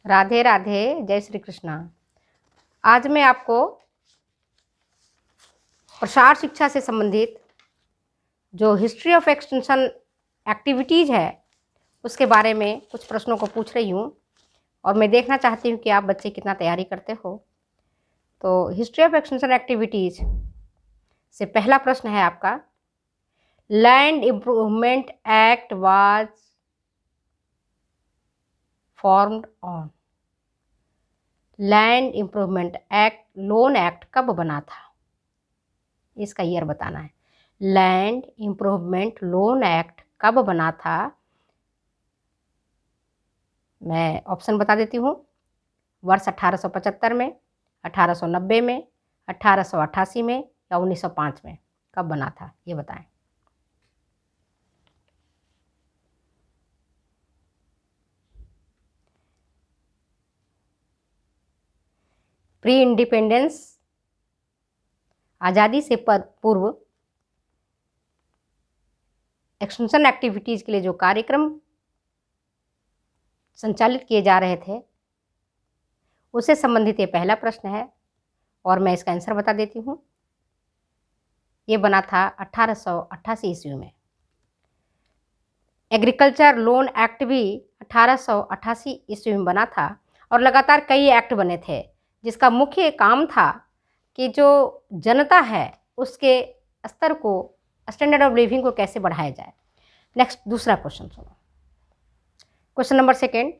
राधे राधे, जय श्री कृष्णा। आज मैं आपको प्रसार शिक्षा से संबंधित जो हिस्ट्री ऑफ एक्सटेंशन एक्टिविटीज़ है उसके बारे में कुछ प्रश्नों को पूछ रही हूँ और मैं देखना चाहती हूँ कि आप बच्चे कितना तैयारी करते हो। तो हिस्ट्री ऑफ एक्सटेंशन एक्टिविटीज़ से पहला प्रश्न है आपका, land improvement act was formed on. Land improvement act, loan act कब बना था, इसका ईयर बताना है। लैंड इम्प्रूवमेंट लोन एक्ट कब बना था? मैं ऑप्शन बता देती हूँ। वर्ष 1875 में, 1890 में, 1888 में या 1905 में कब बना था, ये बताएं। प्री इंडिपेंडेंस, आज़ादी से पूर्व एक्सटेंशन एक्टिविटीज़ के लिए जो कार्यक्रम संचालित किए जा रहे थे उससे संबंधित ये पहला प्रश्न है और मैं इसका आंसर बता देती हूँ। ये बना था 1888 ईस्वी में। एग्रीकल्चर लोन एक्ट भी 1888 ईस्वी में बना था और लगातार कई एक्ट बने थे जिसका मुख्य काम था कि जो जनता है उसके स्तर को, स्टैंडर्ड ऑफ लिविंग को कैसे बढ़ाया जाए। नेक्स्ट दूसरा क्वेश्चन सुनो। Question number second,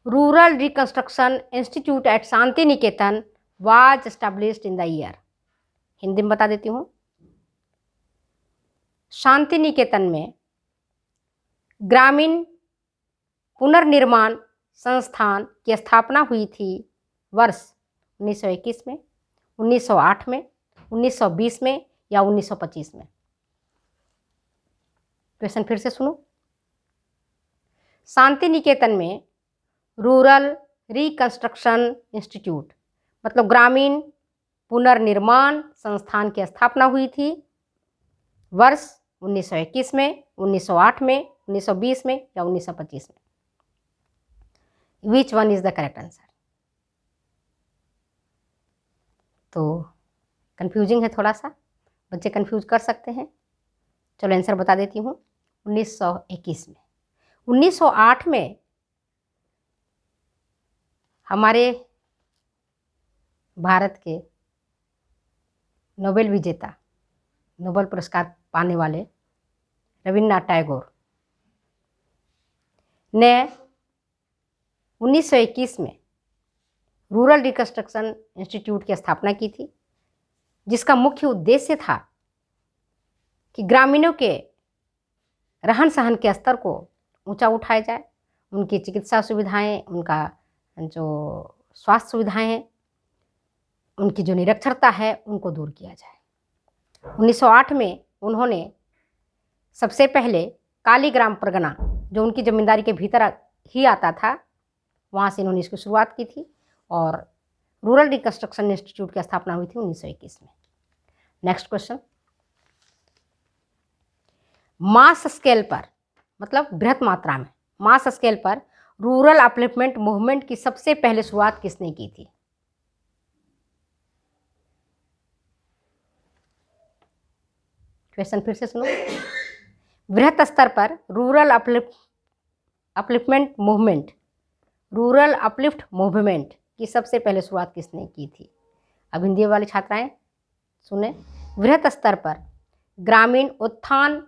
rural reconstruction institute eight Shanti Niketan was established in the year. Hindi में बता देती हूँ। शांति निकेतन में ग्रामीण पुनर्निर्माण संस्थान की स्थापना हुई थी वर्ष 1921 में, 1908 में, 1920 में या 1925 में। क्वेश्चन फिर से सुनो। शांति निकेतन में रूरल रिकंस्ट्रक्शन इंस्टीट्यूट मतलब ग्रामीण पुनर्निर्माण संस्थान की स्थापना हुई थी वर्ष 1921 में, 1908 में, 1920 में या 1925 में। Which one is the correct answer? तो कंफ्यूजिंग है थोड़ा सा, बच्चे कंफ्यूज कर सकते हैं। चलो आंसर बता देती हूँ। 1921 में। 1908 में हमारे भारत के नोबेल विजेता, नोबेल पुरस्कार पाने वाले रविन्द्रनाथ टैगोर ने 1921 में रूरल रिकंस्ट्रक्शन इंस्टीट्यूट की स्थापना की थी जिसका मुख्य उद्देश्य था कि ग्रामीणों के रहन सहन के स्तर को ऊंचा उठाया जाए, उनकी चिकित्सा सुविधाएं, उनका जो स्वास्थ्य सुविधाएं हैं, उनकी जो निरक्षरता है उनको दूर किया जाए। 1908 में उन्होंने सबसे पहले कालीग्राम परगना जो उनकी जमींदारी के भीतर ही आता था, वहाँ से इन्होंने इसकी शुरुआत की थी और रूरल रिकंस्ट्रक्शन इंस्टीट्यूट की स्थापना हुई थी 1921 में। नेक्स्ट क्वेश्चन, मास स्केल पर मतलब बृहत मात्रा में, मास स्केल पर रूरल अपलिफ्टमेंट मूवमेंट की सबसे पहले शुरुआत किसने की थी? क्वेश्चन फिर से सुनो। बृहत स्तर पर rural upliftment movement, rural uplift movement की सबसे पहले शुरुआत किसने की थी? अब हिंदी वाली छात्राएं सुने। बृहत स्तर पर ग्रामीण उत्थान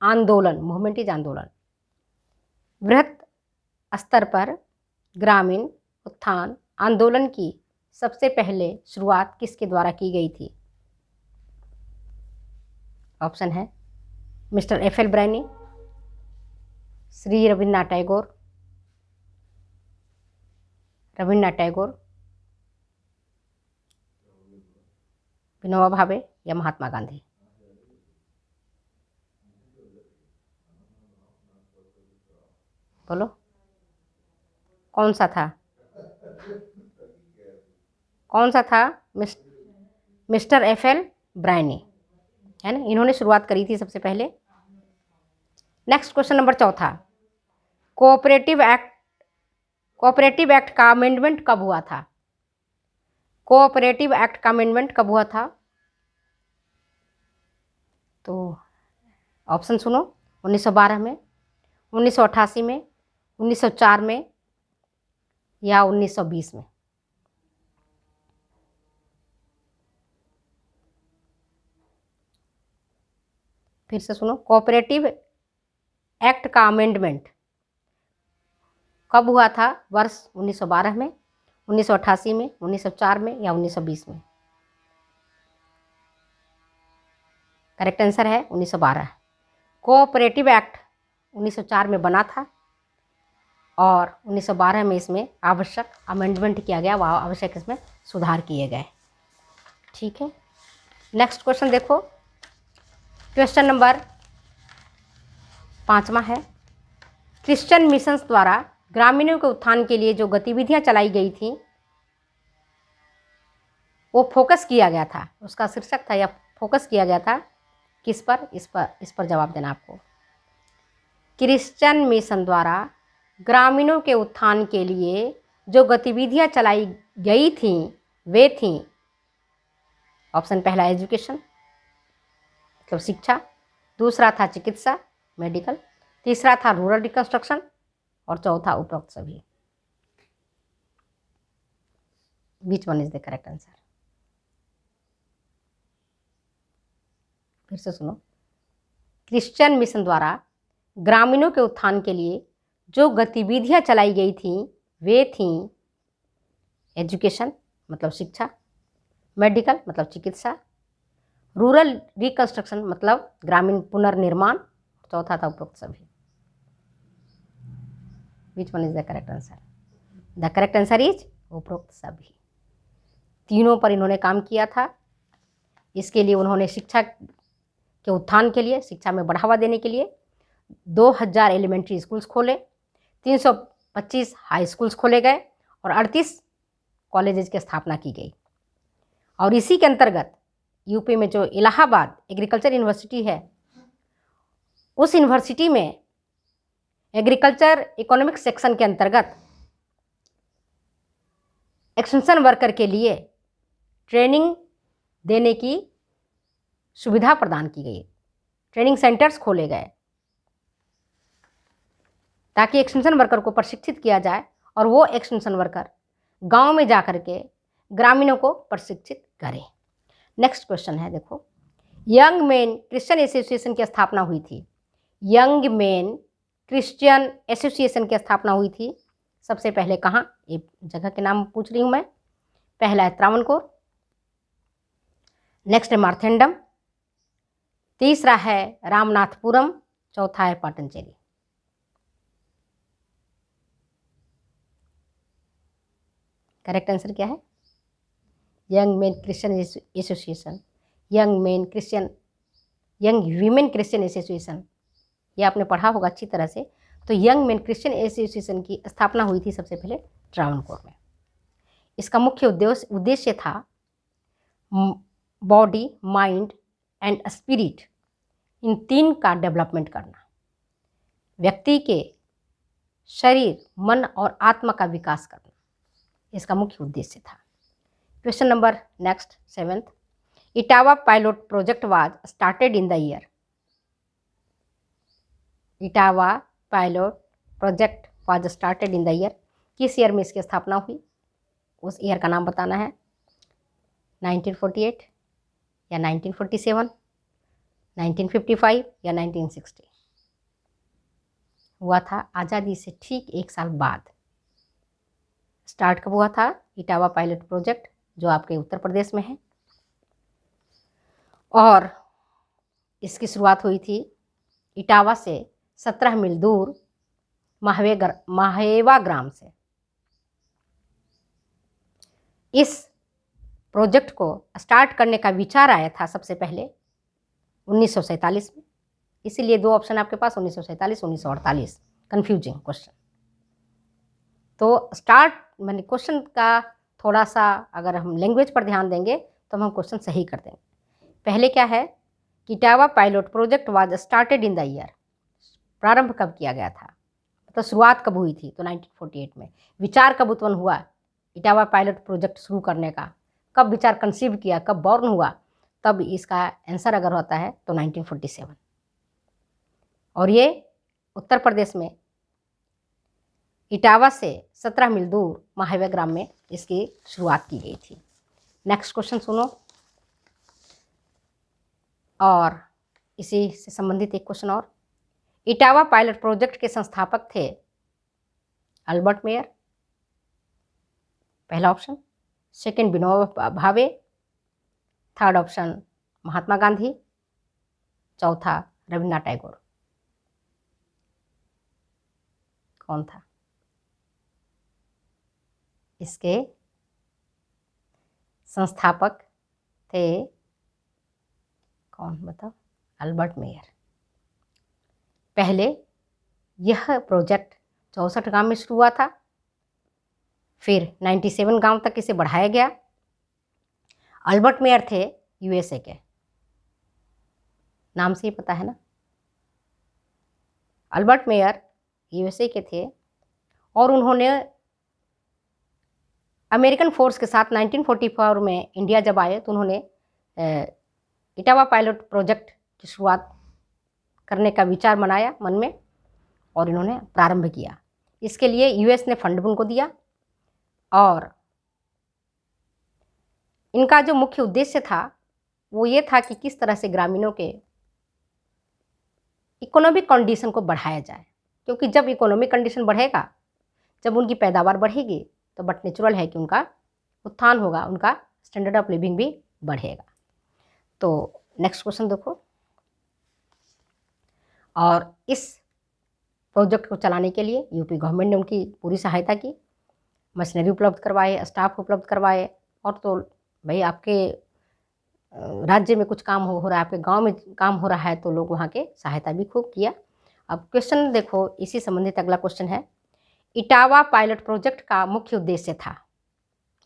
आंदोलन, मूवमेंट इज आंदोलन। बृहत स्तर पर ग्रामीण उत्थान आंदोलन की सबसे पहले शुरुआत किसके द्वारा की गई थी? ऑप्शन है mister F L Brayne, Shri Rabindranath Tagore, Vinoba Bhave या महात्मा गांधी। बोलो कौन सा था? कौन सा था? मिस्टर एफ एल ब्रायनी, है ना, इन्होंने शुरुआत करी थी सबसे पहले। नेक्स्ट क्वेश्चन नंबर चौथा, कोऑपरेटिव एक्ट कोऑपरेटिव एक्ट का अमेंडमेंट कब हुआ था? कोऑपरेटिव एक्ट का अमेंडमेंट कब हुआ था? तो ऑप्शन सुनो, 1912 में, 1988 में, 1904 में या 1920 में। फिर से सुनो, कोऑपरेटिव एक्ट का अमेंडमेंट कब हुआ था? वर्ष 1912 में, 1988 में, 1904 में या 1920 में? करेक्ट आंसर है 1912। कोऑपरेटिव एक्ट 1904 में बना था और 1912 में इसमें आवश्यक अमेंडमेंट किया गया, वह आवश्यक इसमें सुधार किए गए। ठीक है, नेक्स्ट क्वेश्चन देखो, क्वेश्चन नंबर 5वां है, क्रिश्चियन मिशंस द्वारा ग्रामीणों के उत्थान के लिए जो गतिविधियां चलाई गई थी वो फोकस किया गया था, उसका शीर्षक था या फोकस किया गया था किस पर? इस पर जवाब देना आपको। क्रिश्चियन मिशन द्वारा ग्रामीणों के उत्थान के लिए जो गतिविधियां चलाई गई थीं वे थीं, ऑप्शन पहला एजुकेशन मतलब शिक्षा, दूसरा था चिकित्सा मेडिकल, तीसरा था रूरल रिकंस्ट्रक्शन और चौथा उपरोक्त सभी। Which one is the correct answer? फिर से सुनो, क्रिश्चियन मिशन द्वारा ग्रामीणों के उत्थान के लिए जो गतिविधियां चलाई गई थीं वे थीं एजुकेशन मतलब शिक्षा, मेडिकल मतलब चिकित्सा, रूरल रिकंस्ट्रक्शन मतलब ग्रामीण पुनर्निर्माण, चौथा था उपरोक्त सभी। Which one is the correct answer? The correct answer is उपरोक्त सभी। तीनों पर इन्होंने काम किया था। इसके लिए उन्होंने शिक्षा के उत्थान के लिए, शिक्षा में बढ़ावा देने के लिए 2000 एलिमेंट्री स्कूल्स खोले, 325 हाई स्कूल्स खोले गए और 38 कॉलेजेस की स्थापना की गई। और इसी के अंतर्गत यूपी में जो इलाहाबाद एग्रीकल्चर यूनिवर्सिटी है, उस यूनिवर्सिटी में एग्रीकल्चर इकोनॉमिक सेक्शन के अंतर्गत एक्सटेंशन वर्कर के लिए ट्रेनिंग देने की सुविधा प्रदान की गई। ट्रेनिंग सेंटर्स खोले गए ताकि एक्सटेंशन वर्कर को प्रशिक्षित किया जाए और वो एक्सटेंशन वर्कर गांव में जाकर के ग्रामीणों को प्रशिक्षित करें। नेक्स्ट क्वेश्चन है, देखो, यंग मेन क्रिश्चियन एसोसिएशन की स्थापना हुई थी। यंग मेन क्रिश्चियन एसोसिएशन की स्थापना हुई थी सबसे पहले कहाँ? ये जगह के नाम पूछ रही हूँ मैं। पहला है त्रावणकोर, नेक्स्ट है मार्थेंडम, तीसरा है रामनाथपुरम, चौथा है पट्टनचेरी। करेक्ट आंसर क्या है? Young main Christian association, young women Christian association, ये आपने पढ़ा होगा अच्छी तरह से। तो यंग मेन क्रिश्चियन एसोसिएशन की स्थापना हुई थी सबसे पहले त्रावणकोर में। इसका मुख्य उद्देश्य था बॉडी, माइंड एंड स्पिरिट, इन तीन का डेवलपमेंट करना, व्यक्ति के शरीर, मन और आत्मा का विकास करना, इसका मुख्य उद्देश्य था। Question number next 7th, Etawah pilot project was started in the year. Etawah pilot project was started in the year, किस ईयर में इसकी स्थापना हुई? उस ईयर का नाम बताना है। 1948 या 1947, 1955 या 1960? हुआ था आज़ादी से ठीक 1 साल बाद। स्टार्ट कब हुआ था इटावा पायलट प्रोजेक्ट, जो आपके उत्तर प्रदेश में है, और इसकी शुरुआत हुई थी इटावा से 17 मील दूर माहेवा ग्राम से। इस प्रोजेक्ट को स्टार्ट करने का विचार आया था सबसे पहले 1947 में, इसीलिए 2 ऑप्शन आपके पास 1947 1948, कंफ्यूजिंग क्वेश्चन। तो स्टार्ट मैंने क्वेश्चन का थोड़ा सा अगर हम लैंग्वेज पर ध्यान देंगे तो हम क्वेश्चन सही कर देंगे। पहले क्या है कि Etawah pilot project was started in the year, प्रारंभ कब किया गया था? मतलब शुरुआत कब हुई थी, तो 1948 में। विचार कब उत्पन्न हुआ इटावा पायलट प्रोजेक्ट शुरू करने का, कब विचार कंसीव किया, कब बॉर्न हुआ, तब इसका आंसर अगर होता है तो 1947। और ये उत्तर प्रदेश में इटावा से 17 मील दूर महावीर ग्राम में इसकी शुरुआत की गई थी। नेक्स्ट क्वेश्चन सुनो, और इसी से संबंधित एक क्वेश्चन और। इटावा पायलट प्रोजेक्ट के संस्थापक थे अल्बर्ट मेयर, पहला option. Second Vinoba Bhave, third option Mahatma Gandhi, चौथा रविन्द्रनाथ टैगोर। कौन था इसके संस्थापक? थे कौन बताओ? Albert Mayer. पहले यह प्रोजेक्ट 64 गांव में शुरू हुआ था, फिर 97 गांव तक इसे बढ़ाया गया। अल्बर्ट मेयर थे यूएसए के, नाम से ही पता है ना। अल्बर्ट मेयर यूएसए के थे और उन्होंने अमेरिकन फोर्स के साथ 1944 में इंडिया जब आए तो उन्होंने इटावा पायलट प्रोजेक्ट की शुरुआत करने का विचार बनाया मन में और इन्होंने प्रारंभ किया। इसके लिए यूएस ने फंड उनको दिया और इनका जो मुख्य उद्देश्य था वो ये था कि किस तरह से ग्रामीणों के इकोनॉमिक कंडीशन को बढ़ाया जाए, क्योंकि जब इकोनॉमिक कंडीशन बढ़ेगा, जब उनकी पैदावार बढ़ेगी तो बट नेचुरल है कि उनका उत्थान होगा, उनका स्टैंडर्ड ऑफ लिविंग भी बढ़ेगा। तो नेक्स्ट क्वेश्चन देखो, और इस प्रोजेक्ट को चलाने के लिए यूपी गवर्नमेंट ने उनकी पूरी सहायता की, मशीनरी उपलब्ध करवाए, स्टाफ उपलब्ध करवाए, और तो भाई आपके राज्य में कुछ काम हो रहा है, आपके गांव में काम हो रहा है तो लोग वहाँ के सहायता भी खूब किया। अब क्वेश्चन देखो, इसी संबंधित अगला क्वेश्चन है, इटावा पायलट प्रोजेक्ट का मुख्य उद्देश्य था,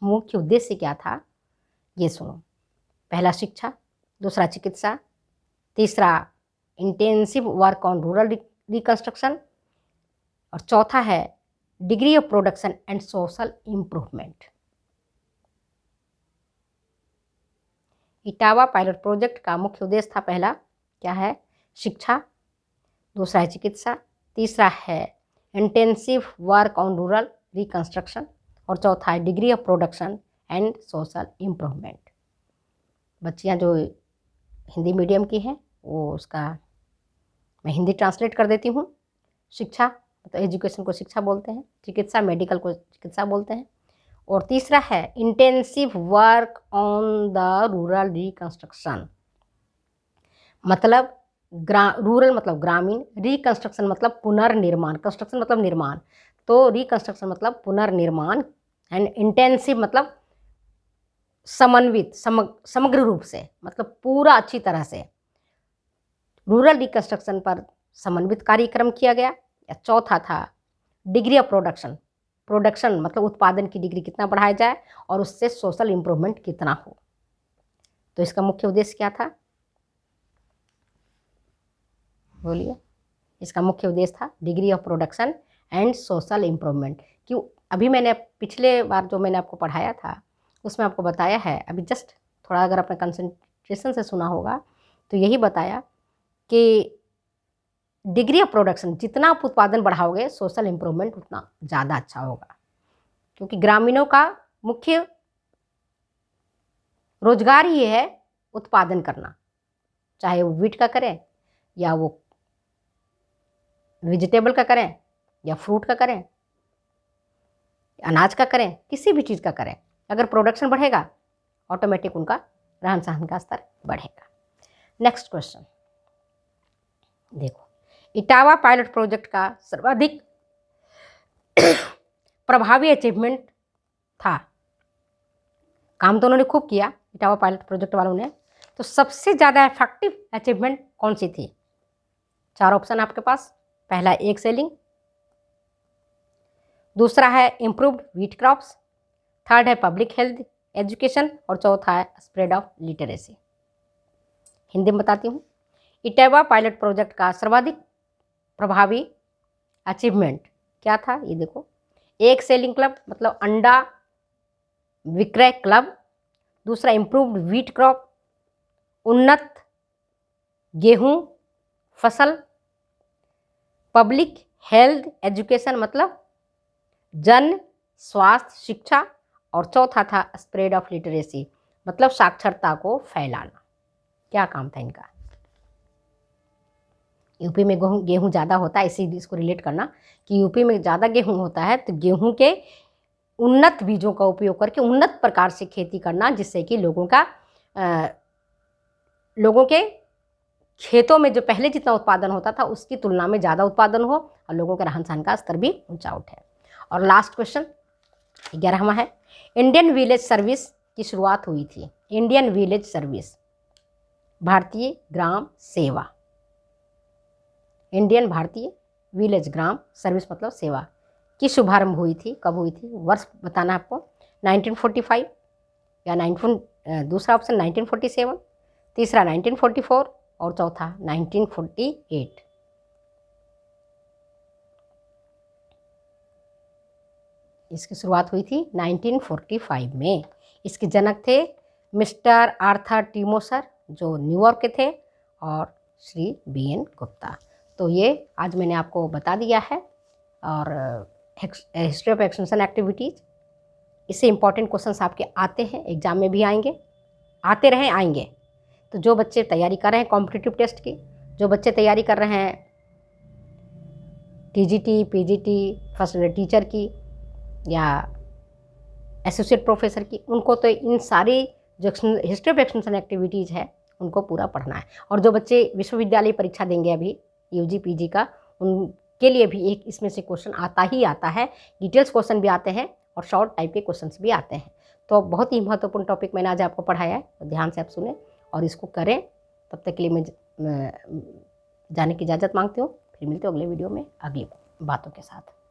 मुख्य उद्देश्य क्या था ये सुनो। पहला शिक्षा, दूसरा चिकित्सा, तीसरा intensive work on rural reconstruction, और चौथा है degree of production and social improvement. Etawah pilot project का मुख्य उद्देश्य था, पहला क्या है, शिक्षा, दूसरा है चिकित्सा, तीसरा है intensive work on rural reconstruction, और चौथा है degree of production and social improvement. बच्चियां जो हिंदी मीडियम की हैं वो उसका मैं हिंदी ट्रांसलेट कर देती हूँ। शिक्षा तो एजुकेशन को शिक्षा बोलते हैं, चिकित्सा मेडिकल को चिकित्सा बोलते हैं, और तीसरा है intensive work on the rural reconstruction, मतलब रूरल मतलब ग्रामीण, रिकंस्ट्रक्शन मतलब पुनर्निर्माण, कंस्ट्रक्शन मतलब निर्माण, तो रिकंस्ट्रक्शन मतलब पुनर्निर्माण, एंड इंटेंसिव मतलब समन्वित, समग्र रूप से, मतलब पूरा अच्छी तरह से रूरल रिकंस्ट्रक्शन पर समन्वित कार्यक्रम किया गया। या चौथा था डिग्री ऑफ प्रोडक्शन, प्रोडक्शन मतलब उत्पादन की डिग्री कितना बढ़ाया जाए और उससे सोशल इम्प्रूवमेंट कितना हो। तो इसका मुख्य उद्देश्य क्या था, बोलिए। इसका मुख्य उद्देश्य था degree of production and social improvement. क्यों, अभी मैंने पिछले बार जो मैंने आपको पढ़ाया था उसमें आपको बताया है, अभी जस्ट थोड़ा अगर आपने कंसंट्रेशन से सुना होगा तो यही बताया कि डिग्री ऑफ प्रोडक्शन, जितना आप उत्पादन बढ़ाओगे सोशल इम्प्रूवमेंट उतना ज़्यादा अच्छा होगा, क्योंकि ग्रामीणों का मुख्य रोजगार ही है उत्पादन करना, चाहे वो वीट का करें या वो वेजिटेबल का करें या फ्रूट का करें, अनाज का करें, किसी भी चीज़ का करें, अगर प्रोडक्शन बढ़ेगा ऑटोमेटिक उनका रहन सहन का स्तर बढ़ेगा। नेक्स्ट क्वेश्चन देखो, इटावा पायलट प्रोजेक्ट का सर्वाधिक प्रभावी अचीवमेंट था, काम तो उन्होंने खूब किया इटावा पायलट प्रोजेक्ट वालों ने, तो सबसे ज़्यादा इफेक्टिव अचीवमेंट कौन सी थी? चार ऑप्शन आपके पास, पहला एग सेलिंग, दूसरा है इम्प्रूव्ड व्हीट क्रॉप्स, थर्ड है पब्लिक हेल्थ एजुकेशन, और चौथा है स्प्रेड ऑफ लिटरेसी। हिंदी में बताती हूँ, इटावा पायलट प्रोजेक्ट का सर्वाधिक प्रभावी अचीवमेंट क्या था ये देखो, एग सेलिंग क्लब मतलब अंडा विक्रय क्लब, दूसरा इम्प्रूव्ड व्हीट क्रॉप, उन्नत गेहूं फसल, पब्लिक हेल्थ एजुकेशन मतलब जन स्वास्थ्य शिक्षा, और चौथा था स्प्रेड ऑफ लिटरेसी मतलब साक्षरता को फैलाना। क्या काम था इनका? यूपी में गेहूं ज़्यादा होता है, इसी इसको रिलेट करना कि यूपी में ज़्यादा गेहूं होता है तो गेहूं के उन्नत बीजों का उपयोग करके उन्नत प्रकार से खेती करना, जिससे कि लोगों के खेतों में जो पहले जितना उत्पादन होता था उसकी तुलना में ज़्यादा उत्पादन हो और लोगों के रहन सहन का स्तर भी ऊंचा उठे। और लास्ट क्वेश्चन 11वां है, इंडियन विलेज सर्विस की शुरुआत हुई थी। इंडियन विलेज सर्विस, भारतीय ग्राम सेवा, इंडियन भारतीय विलेज ग्राम सर्विस मतलब सेवा की शुभारंभ हुई थी। कब हुई थी? वर्ष बताना आपको, 1945 या दूसरा ऑप्शन 1947, तीसरा 1944 और चौथा 1948। इसकी शुरुआत हुई थी 1945 में। इसके जनक थे मिस्टर आर्थर टी मोसर जो न्यूयॉर्क के थे, और श्री BN गुप्ता। तो ये आज मैंने आपको बता दिया है। और हिस्ट्री ऑफ एक्सटेंशन एक्टिविटीज़, इससे इम्पॉर्टेंट क्वेश्चंस आपके आते हैं, एग्जाम में भी आएंगे, आते रहे आएंगे। तो जो बच्चे तैयारी कर रहे हैं कॉम्पिटिटिव टेस्ट की, जो बच्चे तैयारी कर रहे हैं TGT PGT फर्स्ट टीचर की या एसोसिएट प्रोफेसर की, उनको तो इन सारी जो हिस्ट्री ऑफ एक्सटेंशन एक्टिविटीज़ है उनको पूरा पढ़ना है। और जो बच्चे विश्वविद्यालय परीक्षा देंगे अभी UG PG का, उनके लिए भी एक इसमें से क्वेश्चन आता ही आता है, डिटेल्स क्वेश्चन भी आते हैं और शॉर्ट टाइप के क्वेश्चंस भी आते हैं। तो बहुत ही महत्वपूर्ण टॉपिक मैंने आज आपको पढ़ाया है, तो ध्यान से आप सुने और इसको करें। तब तक के लिए मैं जाने की इजाज़त मांगती हूँ। फिर मिलते हैं अगले वीडियो में अगली बातों के साथ।